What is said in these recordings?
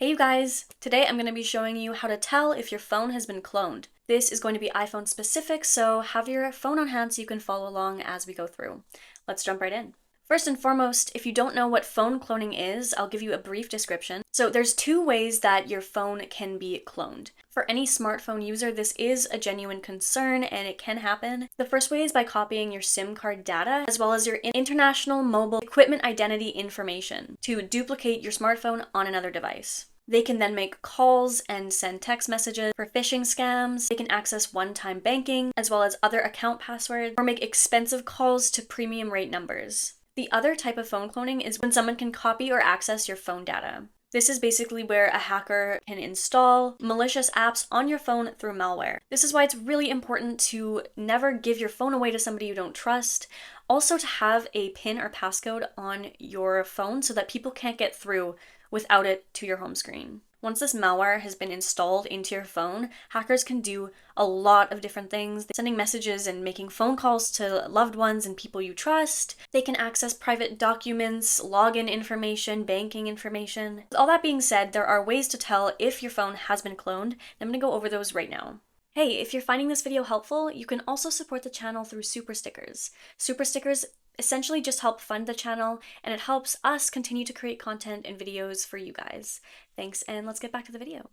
Hey you guys! Today I'm going to be showing you how to tell if your phone has been cloned. This is going to be iPhone specific, so have your phone on hand so you can follow along as we go through. Let's jump right in. First and foremost, if you don't know what phone cloning is, I'll give you a brief description. So there's two ways that your phone can be cloned. For any smartphone user, this is a genuine concern and it can happen. The first way is by copying your SIM card data as well as your international mobile equipment identity information to duplicate your smartphone on another device. They can then make calls and send text messages for phishing scams. They can access one-time banking as well as other account passwords or make expensive calls to premium rate numbers. The other type of phone cloning is when someone can copy or access your phone data. This is basically where a hacker can install malicious apps on your phone through malware. This is why it's really important to never give your phone away to somebody you don't trust. Also to have a PIN or passcode on your phone so that people can't get through without it to your home screen. Once this malware has been installed into your phone, hackers can do a lot of different things, sending messages and making phone calls to loved ones and people you trust. They can access private documents, login information, banking information. With all that being said, there are ways to tell if your phone has been cloned, and I'm going to go over those right now. Hey, if you're finding this video helpful, you can also support the channel through super stickers. Super stickers essentially just help fund the channel, and it helps us continue to create content and videos for you guys. Thanks, and let's get back to the video.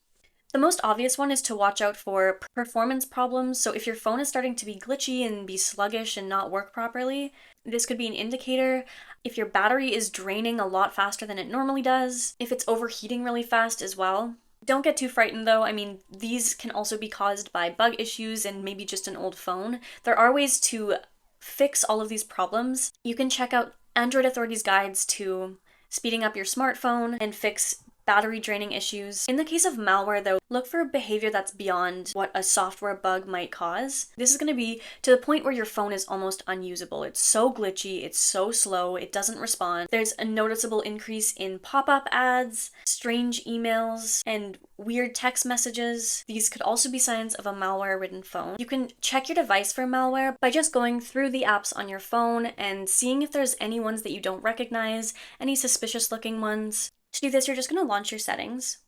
The most obvious one is to watch out for performance problems. So if your phone is starting to be glitchy and be sluggish and not work properly, this could be an indicator. If your battery is draining a lot faster than it normally does, if it's overheating really fast as well. Don't get too frightened though. I mean, these can also be caused by bug issues and maybe just an old phone. There are ways to fix all of these problems. You can check out Android Authority's guides to speeding up your smartphone and fix battery draining issues. In the case of malware though, look for behavior that's beyond what a software bug might cause. This is going to be to the point where your phone is almost unusable. It's so glitchy, it's so slow, it doesn't respond. There's a noticeable increase in pop-up ads, strange emails, and weird text messages. These could also be signs of a malware-ridden phone. You can check your device for malware by just going through the apps on your phone and seeing if there's any ones that you don't recognize, any suspicious looking ones. To do this, you're just going to launch your settings.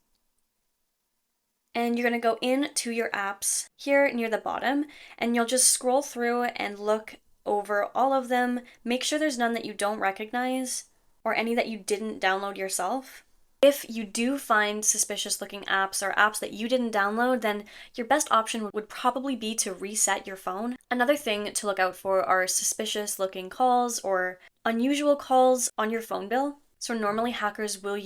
And you're going to go into your apps here near the bottom, and you'll just scroll through and look over all of them. Make sure there's none that you don't recognize or any that you didn't download yourself. If you do find suspicious looking apps or apps that you didn't download, then your best option would probably be to reset your phone. Another thing to look out for are suspicious looking calls or unusual calls on your phone bill. So normally hackers will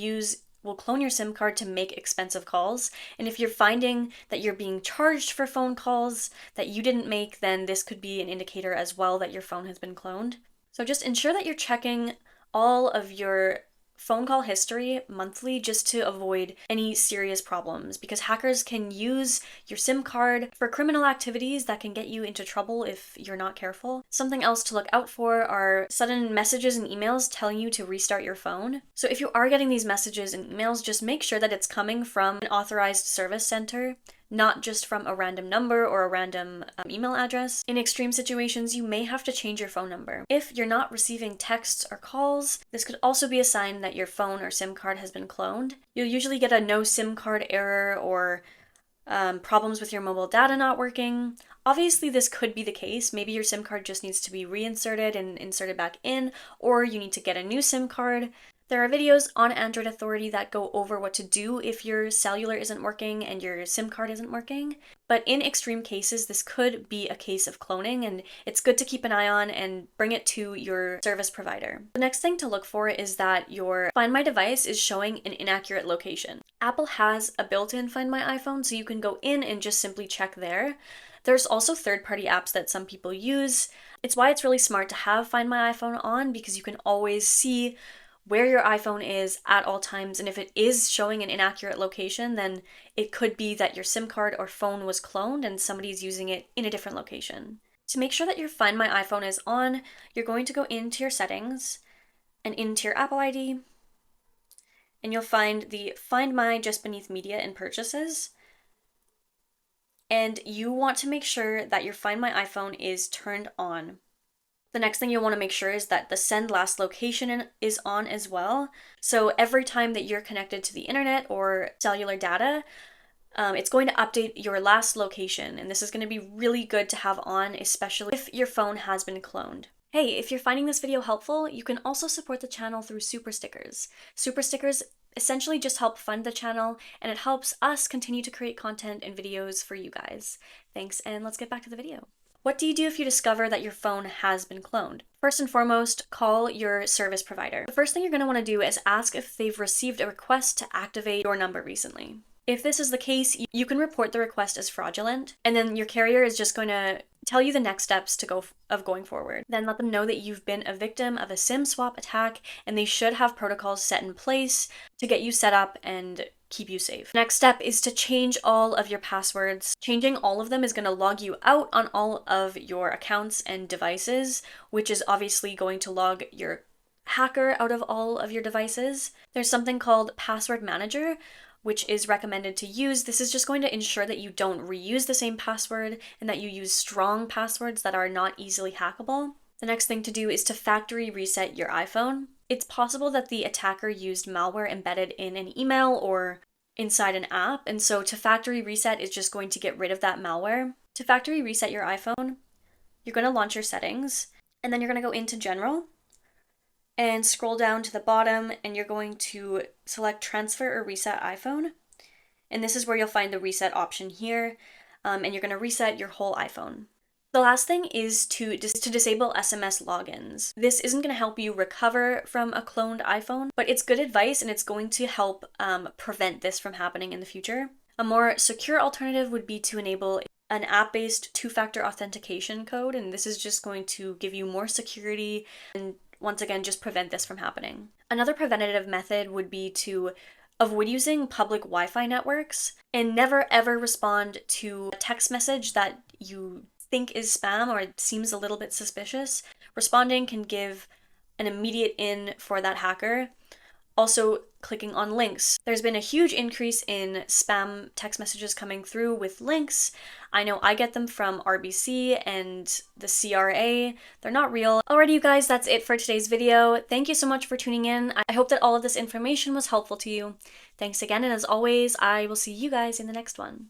clone your SIM card to make expensive calls. And if you're finding that you're being charged for phone calls that you didn't make, then this could be an indicator as well that your phone has been cloned. So just ensure that you're checking all of your phone call history monthly just to avoid any serious problems, because hackers can use your SIM card for criminal activities that can get you into trouble if you're not careful. Something else to look out for are sudden messages and emails telling you to restart your phone. So if you are getting these messages and emails, just make sure that it's coming from an authorized service center, not just from a random number or a random email address. In extreme situations, you may have to change your phone number. If you're not receiving texts or calls, this could also be a sign that your phone or SIM card has been cloned. You'll usually get a no SIM card error or problems with your mobile data not working. Obviously, this could be the case. Maybe your SIM card just needs to be reinserted and inserted back in, or you need to get a new SIM card. There are videos on Android Authority that go over what to do if your cellular isn't working and your SIM card isn't working. But in extreme cases, this could be a case of cloning, and it's good to keep an eye on and bring it to your service provider. The next thing to look for is that your Find My device is showing an inaccurate location. Apple has a built-in Find My iPhone, so you can go in and just simply check there. There's also third-party apps that some people use. It's why it's really smart to have Find My iPhone on, because you can always see where your iPhone is at all times, and if it is showing an inaccurate location, then it could be that your SIM card or phone was cloned and somebody's using it in a different location. To make sure that your Find My iPhone is on, you're going to go into your settings and into your Apple ID, and you'll find the Find My just beneath Media and Purchases. And you want to make sure that your Find My iPhone is turned on. The next thing you'll want to make sure is that the send last location is on as well. So every time that you're connected to the internet or cellular data, it's going to update your last location, and this is going to be really good to have on, especially if your phone has been cloned. Hey, if you're finding this video helpful, you can also support the channel through super stickers. Super stickers essentially just help fund the channel, and it helps us continue to create content and videos for you guys. Thanks, and let's get back to the video. What do you do if you discover that your phone has been cloned? First and foremost, call your service provider. The first thing you're going to want to do is ask if they've received a request to activate your number recently. If this is the case, you can report the request as fraudulent, and then your carrier is just going to tell you the next steps going forward. Then let them know that you've been a victim of a SIM swap attack, and they should have protocols set in place to get you set up and keep you safe. Next step is to change all of your passwords. Changing all of them is going to log you out on all of your accounts and devices, which is obviously going to log your hacker out of all of your devices. There's something called Password Manager, which is recommended to use. This is just going to ensure that you don't reuse the same password and that you use strong passwords that are not easily hackable. The next thing to do is to factory reset your iPhone. It's possible that the attacker used malware embedded in an email or inside an app, and so to factory reset is just going to get rid of that malware. To factory reset your iPhone, you're going to launch your settings, and then you're going to go into General, and scroll down to the bottom, and you're going to select Transfer or Reset iPhone. And this is where you'll find the reset option here, and you're going to reset your whole iPhone. The last thing is to disable SMS logins. This isn't going to help you recover from a cloned iPhone, but it's good advice, and it's going to help prevent this from happening in the future. A more secure alternative would be to enable an app-based two-factor authentication code, and this is just going to give you more security and once again, just prevent this from happening. Another preventative method would be to avoid using public Wi-Fi networks and never ever respond to a text message that you think is spam or seems a little bit suspicious. Responding can give an immediate in for that hacker. Also, clicking on links. There's been a huge increase in spam text messages coming through with links. I know I get them from RBC and the CRA. They're not real. Alrighty, you guys, that's it for today's video. Thank you so much for tuning in. I hope that all of this information was helpful to you. Thanks again, and as always, I will see you guys in the next one.